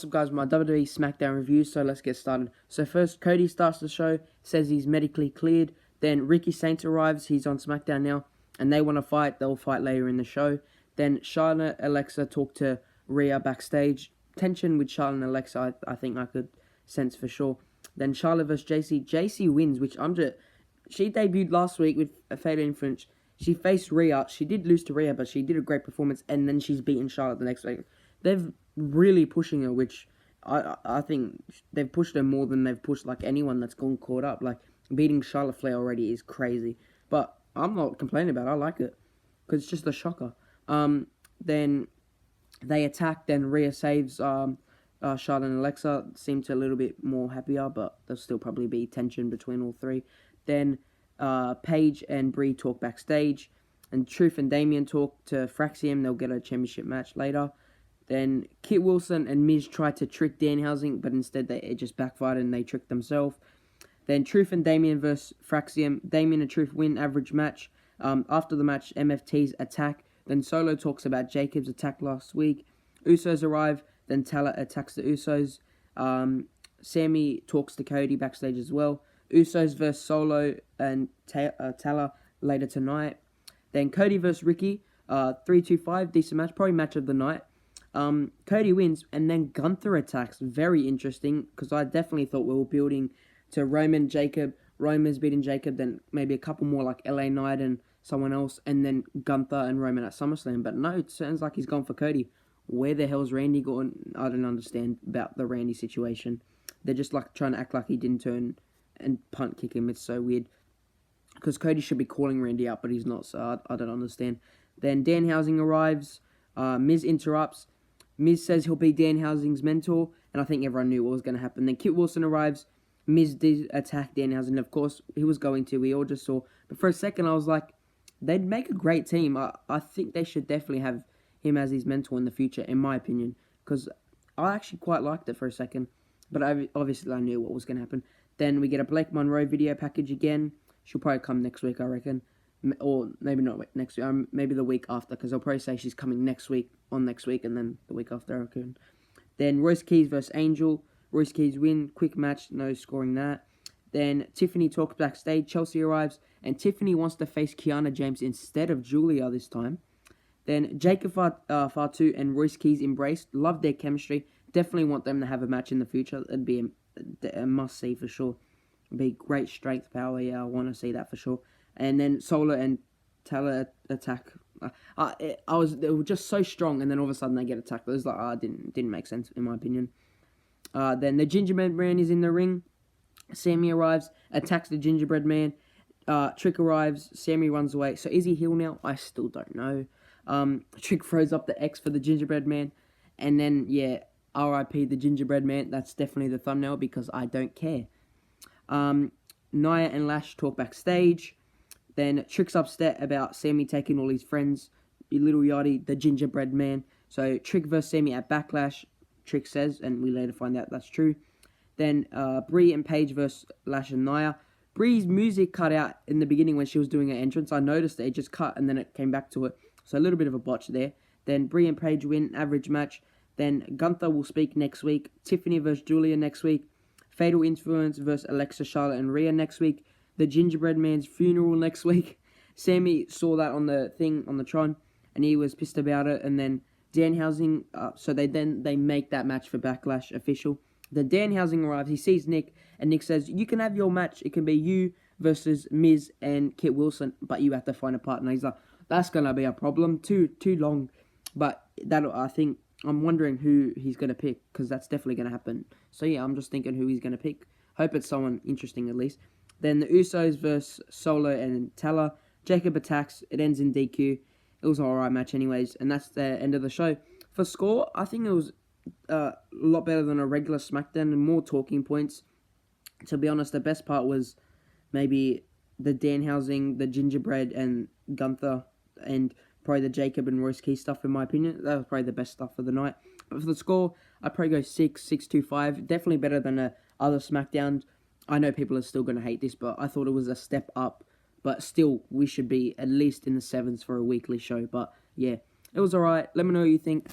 What's up guys, my WWE SmackDown review, so let's get started. So first, Cody starts the show, says he's medically cleared. Then Ricky Saints arrives, he's on SmackDown now, and they want to fight. They'll fight later in the show. Then Charlotte and Alexa talk to Rhea backstage. Tension with Charlotte and Alexa, I think I could sense for sure. Then Charlotte vs. JC. JC wins, which she debuted last week with a fatal influence. She faced Rhea. She did lose to Rhea, but she did a great performance, and then she's beaten Charlotte the next week. They've really pushing her, which I think they've pushed her more than they've pushed like anyone that's gone caught up. Like beating Charlotte Flair already is crazy, but I'm not complaining about it. I like it because it's just a shocker. Then they attack. Then Rhea saves Charlotte and Alexa. Seem to a little bit more happier, but there'll still probably be tension between all three. Then Paige and Brie talk backstage, and Truth and Damien talk to Fraxium. They'll get a championship match later. Then Kit Wilson and Miz tried to trick Danhausen, but instead it just backfired and they tricked themselves. Then Truth and Damien versus Fraxium. Damien and Truth win average match. After the match, MFT's attack. Then Solo talks about Jacob's attack last week. Usos arrive. Then Tala attacks the Usos. Sammy talks to Cody backstage as well. Usos versus Solo and Tala later tonight. Then Cody versus Ricky. 3-2-5, decent match. Probably match of the night. Cody wins, and then Gunther attacks. Very interesting, because I definitely thought we were building to Roman, Jacob. Roman's beating Jacob, then maybe a couple more like LA Knight and someone else, and then Gunther and Roman at SummerSlam. But no, it sounds like he's gone for Cody. Where the hell's Randy gone? I don't understand about the Randy situation. They're just like trying to act like he didn't turn and punt kick him. It's so weird, because Cody should be calling Randy out, but he's not, so I don't understand. Then Danhausen arrives. Miz interrupts. Miz says he'll be Danhausen's mentor, and I think everyone knew what was going to happen. Then Kit Wilson arrives. Miz did attack Danhausen. Of course, he was going to. We all just saw. But for a second, I was like, they'd make a great team. I think they should definitely have him as his mentor in the future, in my opinion, because I actually quite liked it for a second. But obviously, I knew what was going to happen. Then we get a Blake Monroe video package again. She'll probably come next week, I reckon. Or maybe not next week, maybe the week after, because they'll probably say she's coming next week, and then the week after, I reckon. Then Royce Keys versus Angel. Royce Keys win, quick match, no scoring that. Then Tiffany talks backstage. Chelsea arrives, and Tiffany wants to face Kiana James instead of Julia this time. Then Jacob Fatu and Royce Keys embrace. Love their chemistry. Definitely want them to have a match in the future. It'd be a must-see for sure. It'd be great strength power. Yeah, I want to see that for sure. And then Solo and Tala attack. They were just so strong, and then all of a sudden they get attacked. It was like, didn't make sense in my opinion. Then the Gingerbread Man is in the ring. Sammy arrives, attacks the Gingerbread Man. Trick arrives. Sammy runs away. So is he heel now? I still don't know. Trick throws up the X for the Gingerbread Man, and then yeah, R.I.P. the Gingerbread Man. That's definitely the thumbnail because I don't care. Nia and Lash talk backstage. Then Trick's upset about Sammy taking all his friends. Little Yachty, the Gingerbread Man. So Trick versus Sammy at Backlash, Trick says, and we later find out that's true. Then Brie and Paige versus Lash and Nia. Brie's music cut out in the beginning when she was doing her entrance. I noticed that it just cut and then it came back to it. So a little bit of a botch there. Then Brie and Paige win, average match. Then Gunther will speak next week. Tiffany versus Julia next week. Fatal Influence versus Alexa, Charlotte, and Rhea next week. The Gingerbread Man's funeral next week. Sammy saw that on the thing, on the Tron, and he was pissed about it. And then Danhausen, so they make that match for Backlash official. Then Danhausen arrives, he sees Nick, and Nick says, you can have your match. It can be you versus Miz and Kit Wilson, but you have to find a partner. He's like, that's going to be a problem. Too long. But I'm wondering who he's going to pick, because that's definitely going to happen. So yeah, I'm just thinking who he's going to pick. Hope it's someone interesting at least. Then the Usos versus Solo and Tala. Jacob attacks. It ends in DQ. It was an alright match anyways. And that's the end of the show. For score, I think it was a lot better than a regular SmackDown and more talking points. To be honest, the best part was maybe the Danhausen, the Gingerbread, and Gunther, and probably the Jacob and Royce Key stuff in my opinion. That was probably the best stuff of the night. But for the score, I'd probably go 6-2-5. Definitely better than other SmackDowns. I know people are still going to hate this, but I thought it was a step up. But still, we should be at least in the 7s for a weekly show. But yeah, it was alright. Let me know what you think.